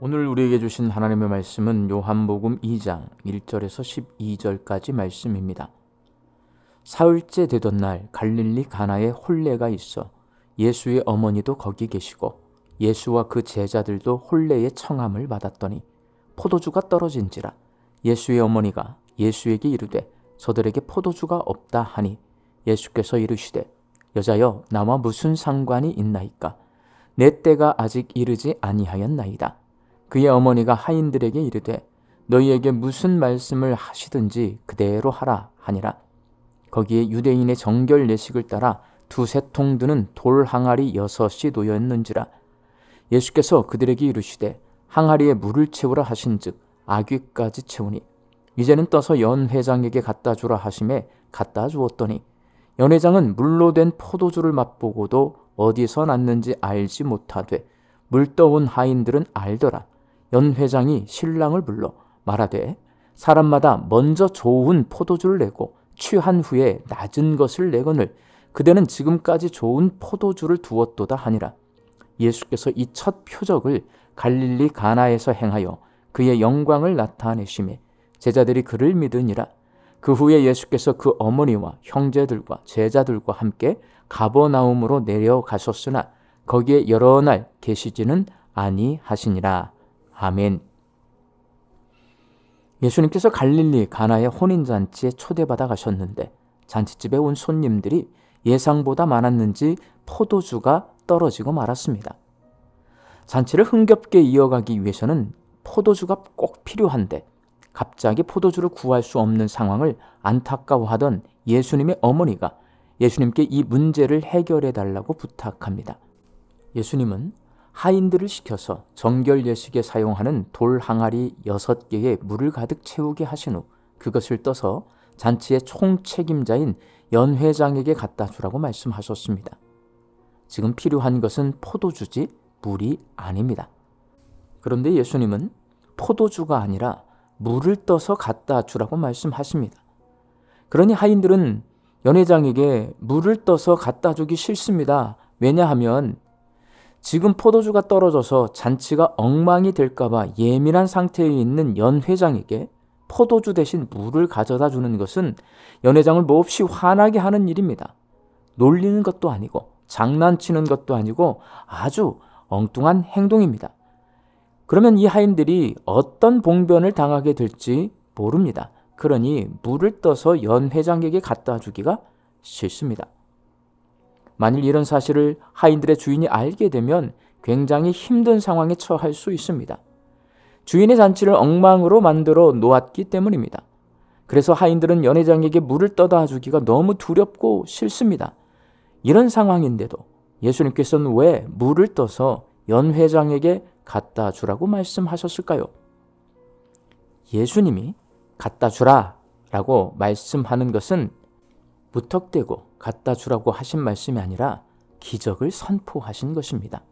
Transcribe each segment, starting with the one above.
오늘 우리에게 주신 하나님의 말씀은 요한복음 2장 1절에서 12절까지 말씀입니다. 사흘째 되던 날 갈릴리 가나에 혼례가 있어 예수의 어머니도 거기 계시고 예수와 그 제자들도 혼례의 청함을 받았더니 포도주가 떨어진지라. 예수의 어머니가 예수에게 이르되 저들에게 포도주가 없다 하니 예수께서 이르시되 여자여 나와 무슨 상관이 있나이까? 내 때가 아직 이르지 아니하였나이다. 그의 어머니가 하인들에게 이르되 너희에게 무슨 말씀을 하시든지 그대로 하라 하니라. 거기에 유대인의 정결 예식을 따라 두세 통 드는 돌 항아리 6이 놓였는지라. 예수께서 그들에게 이르시되 항아리에 물을 채우라 하신즉 아귀까지 채우니 이제는 떠서 연회장에게 갖다 주라 하심에 갖다 주었더니 연회장은 물로 된 포도주를 맛보고도 어디서 났는지 알지 못하되 물 떠온 하인들은 알더라. 연회장이 신랑을 불러 말하되 사람마다 먼저 좋은 포도주를 내고 취한 후에 낮은 것을 내거늘 그대는 지금까지 좋은 포도주를 두었도다 하니라. 예수께서 이 첫 표적을 갈릴리 가나에서 행하여 그의 영광을 나타내심에 제자들이 그를 믿으니라. 그 후에 예수께서 그 어머니와 형제들과 제자들과 함께 가버나움으로 내려가셨으나 거기에 여러 날 계시지는 아니하시니라. 아멘. 예수님께서 갈릴리 가나의 혼인잔치에 초대받아 가셨는데 잔치집에 온 손님들이 예상보다 많았는지 포도주가 떨어지고 말았습니다. 잔치를 흥겹게 이어가기 위해서는 포도주가 꼭 필요한데 갑자기 포도주를 구할 수 없는 상황을 안타까워하던 예수님의 어머니가 예수님께 이 문제를 해결해 달라고 부탁합니다. 예수님은 하인들을 시켜서 정결 예식에 사용하는 돌 항아리 6개에 물을 가득 채우게 하신 후 그것을 떠서 잔치의 총책임자인 연회장에게 갖다 주라고 말씀하셨습니다. 지금 필요한 것은 포도주지 물이 아닙니다. 그런데 예수님은 포도주가 아니라 물을 떠서 갖다 주라고 말씀하십니다. 그러니 하인들은 연회장에게 물을 떠서 갖다 주기 싫습니다. 왜냐하면 지금 포도주가 떨어져서 잔치가 엉망이 될까봐 예민한 상태에 있는 연회장에게 포도주 대신 물을 가져다 주는 것은 연회장을 몹시 화나게 하는 일입니다. 놀리는 것도 아니고 장난치는 것도 아니고 아주 엉뚱한 행동입니다. 그러면 이 하인들이 어떤 봉변을 당하게 될지 모릅니다. 그러니 물을 떠서 연회장에게 갖다 주기가 싫습니다. 만일 이런 사실을 하인들의 주인이 알게 되면 굉장히 힘든 상황에 처할 수 있습니다. 주인의 잔치를 엉망으로 만들어 놓았기 때문입니다. 그래서 하인들은 연회장에게 물을 떠다 주기가 너무 두렵고 싫습니다. 이런 상황인데도 예수님께서는 왜 물을 떠서 연회장에게 갖다 주라고 말씀하셨을까요? 예수님이 갖다 주라 라고 말씀하는 것은 무턱대고 갖다 주라고 하신 말씀이 아니라 기적을 선포하신 것입니다.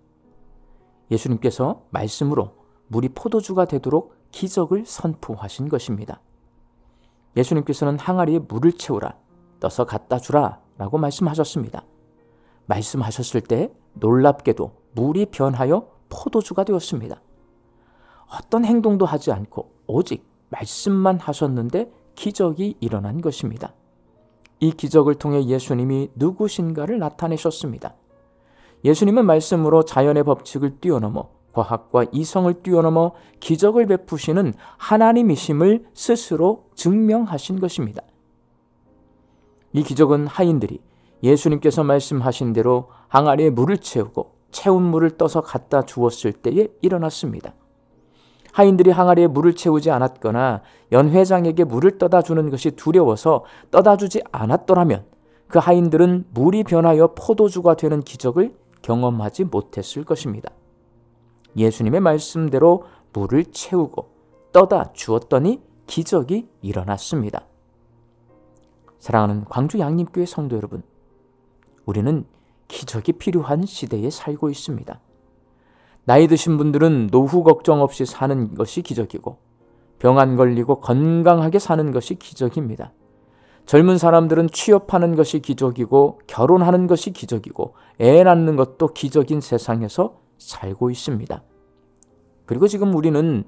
예수님께서 말씀으로 물이 포도주가 되도록 기적을 선포하신 것입니다. 예수님께서는 항아리에 물을 채우라, 떠서 갖다 주라 라고 말씀하셨습니다. 말씀하셨을 때 놀랍게도 물이 변하여 포도주가 되었습니다. 어떤 행동도 하지 않고 오직 말씀만 하셨는데 기적이 일어난 것입니다. 이 기적을 통해 예수님이 누구신가를 나타내셨습니다. 예수님은 말씀으로 자연의 법칙을 뛰어넘어 과학과 이성을 뛰어넘어 기적을 베푸시는 하나님이심을 스스로 증명하신 것입니다. 이 기적은 하인들이 예수님께서 말씀하신 대로 항아리에 물을 채우고 채운 물을 떠서 갖다 주었을 때에 일어났습니다. 하인들이 항아리에 물을 채우지 않았거나 연회장에게 물을 떠다 주는 것이 두려워서 떠다 주지 않았더라면 그 하인들은 물이 변하여 포도주가 되는 기적을 경험하지 못했을 것입니다. 예수님의 말씀대로 물을 채우고 떠다 주었더니 기적이 일어났습니다. 사랑하는 광주 양림교회 성도 여러분, 우리는 기적이 필요한 시대에 살고 있습니다. 나이 드신 분들은 노후 걱정 없이 사는 것이 기적이고 병 안 걸리고 건강하게 사는 것이 기적입니다. 젊은 사람들은 취업하는 것이 기적이고 결혼하는 것이 기적이고 애 낳는 것도 기적인 세상에서 살고 있습니다. 그리고 지금 우리는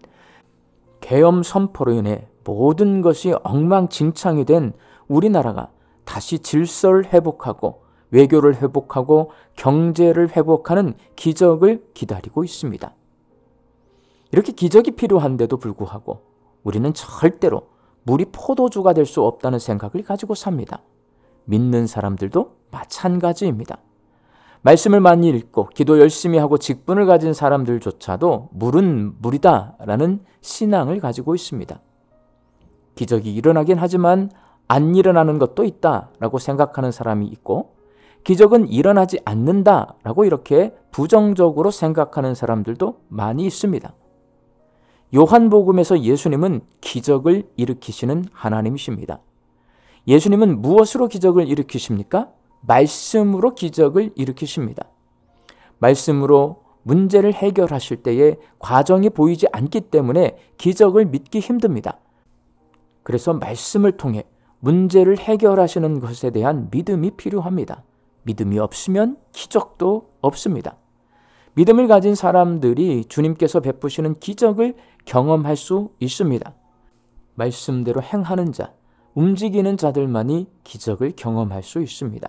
계엄 선포로 인해 모든 것이 엉망진창이 된 우리나라가 다시 질서를 회복하고 외교를 회복하고 경제를 회복하는 기적을 기다리고 있습니다. 이렇게 기적이 필요한데도 불구하고 우리는 절대로 물이 포도주가 될 수 없다는 생각을 가지고 삽니다. 믿는 사람들도 마찬가지입니다. 말씀을 많이 읽고 기도 열심히 하고 직분을 가진 사람들조차도 물은 물이다라는 신앙을 가지고 있습니다. 기적이 일어나긴 하지만 안 일어나는 것도 있다라고 생각하는 사람이 있고, 기적은 일어나지 않는다라고 이렇게 부정적으로 생각하는 사람들도 많이 있습니다. 요한복음에서 예수님은 기적을 일으키시는 하나님이십니다. 예수님은 무엇으로 기적을 일으키십니까? 말씀으로 기적을 일으키십니다. 말씀으로 문제를 해결하실 때에 과정이 보이지 않기 때문에 기적을 믿기 힘듭니다. 그래서 말씀을 통해 문제를 해결하시는 것에 대한 믿음이 필요합니다. 믿음이 없으면 기적도 없습니다. 믿음을 가진 사람들이 주님께서 베푸시는 기적을 경험할 수 있습니다. 말씀대로 행하는 자, 움직이는 자들만이 기적을 경험할 수 있습니다.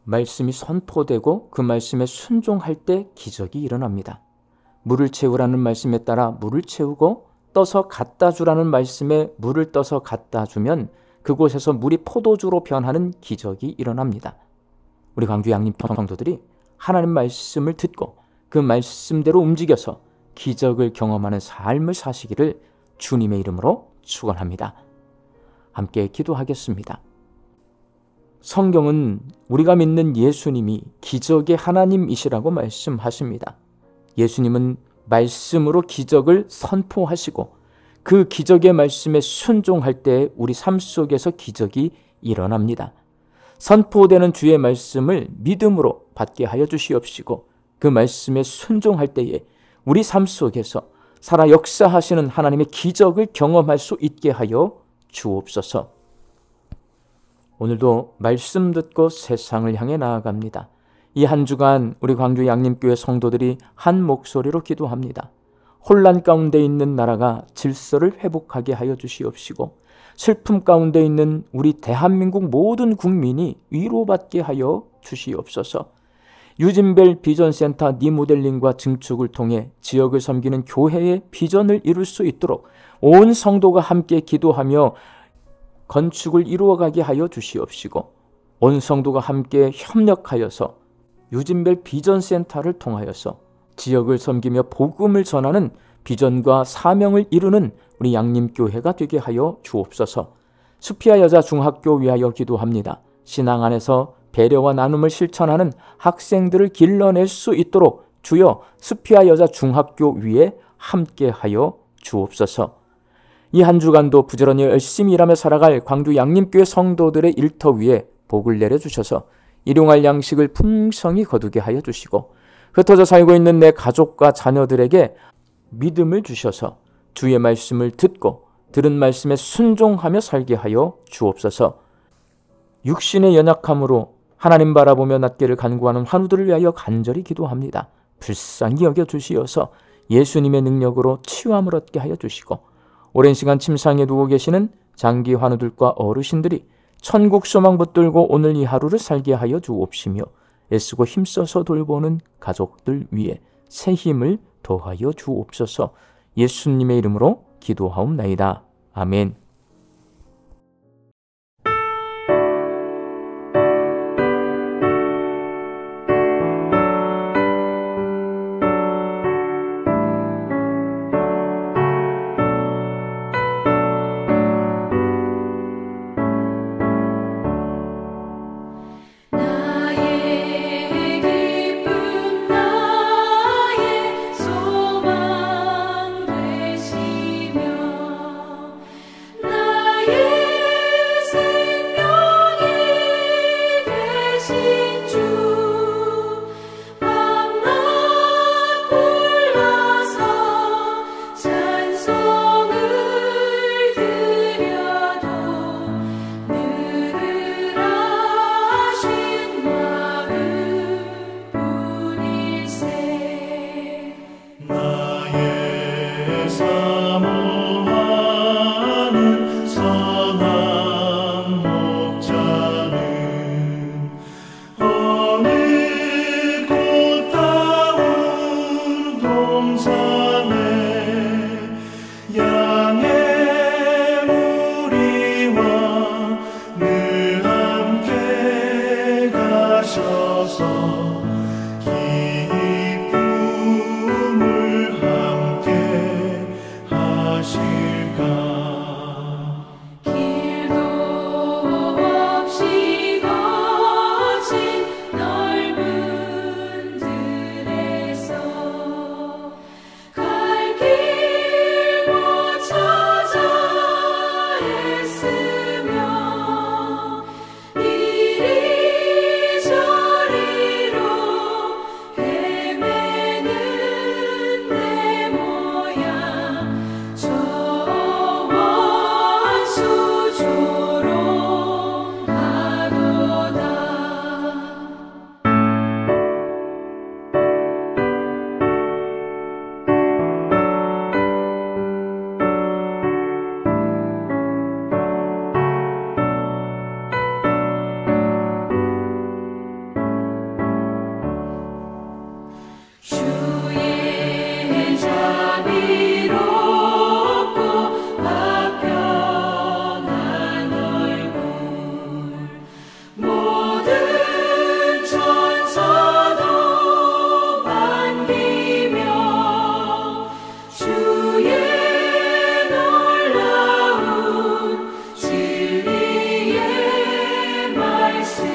말씀이 선포되고 그 말씀에 순종할 때 기적이 일어납니다. 물을 채우라는 말씀에 따라 물을 채우고 떠서 갖다 주라는 말씀에 물을 떠서 갖다 주면 그곳에서 물이 포도주로 변하는 기적이 일어납니다. 우리 광주 양림 성도들이 하나님 말씀을 듣고 그 말씀대로 움직여서 기적을 경험하는 삶을 사시기를 주님의 이름으로 축원합니다. 함께 기도하겠습니다. 성경은 우리가 믿는 예수님이 기적의 하나님이시라고 말씀하십니다. 예수님은 말씀으로 기적을 선포하시고 그 기적의 말씀에 순종할 때 우리 삶 속에서 기적이 일어납니다. 선포되는 주의 말씀을 믿음으로 받게 하여 주시옵시고 그 말씀에 순종할 때에 우리 삶 속에서 살아 역사하시는 하나님의 기적을 경험할 수 있게 하여 주옵소서. 오늘도 말씀 듣고 세상을 향해 나아갑니다. 이 한 주간 우리 광주 양림교회 성도들이 한 목소리로 기도합니다. 혼란 가운데 있는 나라가 질서를 회복하게 하여 주시옵시고 슬픔 가운데 있는 우리 대한민국 모든 국민이 위로받게 하여 주시옵소서. 유진벨 비전센터 리모델링과 증축을 통해 지역을 섬기는 교회의 비전을 이룰 수 있도록 온 성도가 함께 기도하며 건축을 이루어가게 하여 주시옵시고 온 성도가 함께 협력하여서 유진벨 비전센터를 통하여서 지역을 섬기며 복음을 전하는 비전과 사명을 이루는 우리 양림교회가 되게 하여 주옵소서. 수피아 여자 중학교 위하여 기도합니다. 신앙 안에서 배려와 나눔을 실천하는 학생들을 길러낼 수 있도록 주여 수피아 여자 중학교 위에 함께하여 주옵소서. 이 한 주간도 부지런히 열심히 일하며 살아갈 광주 양림교회 성도들의 일터 위에 복을 내려주셔서 일용할 양식을 풍성히 거두게 하여 주시고 흩어져 살고 있는 내 가족과 자녀들에게 믿음을 주셔서 주의 말씀을 듣고 들은 말씀에 순종하며 살게 하여 주옵소서. 육신의 연약함으로 하나님 바라보며 낫기를 간구하는 환우들을 위하여 간절히 기도합니다. 불쌍히 여겨주시어서 예수님의 능력으로 치유함을 얻게 하여 주시고 오랜 시간 침상에 누워 계시는 장기 환우들과 어르신들이 천국 소망 붙들고 오늘 이 하루를 살게 하여 주옵시며 애쓰고 힘써서 돌보는 가족들 위에 새 힘을 더하여 주옵소서. 예수님의 이름으로 기도하옵나이다. 아멘. 기쁨을 함께 하실까. 길도 없이 거친 넓은 들에서 갈 길 못 찾아 애쓰며 이리저리로 헤매는 내 모양 저 원수 조롱하도다. 주의 자비롭고 화평한 얼굴 모든 천사도 반기며 주의 놀라운 진리의 말씀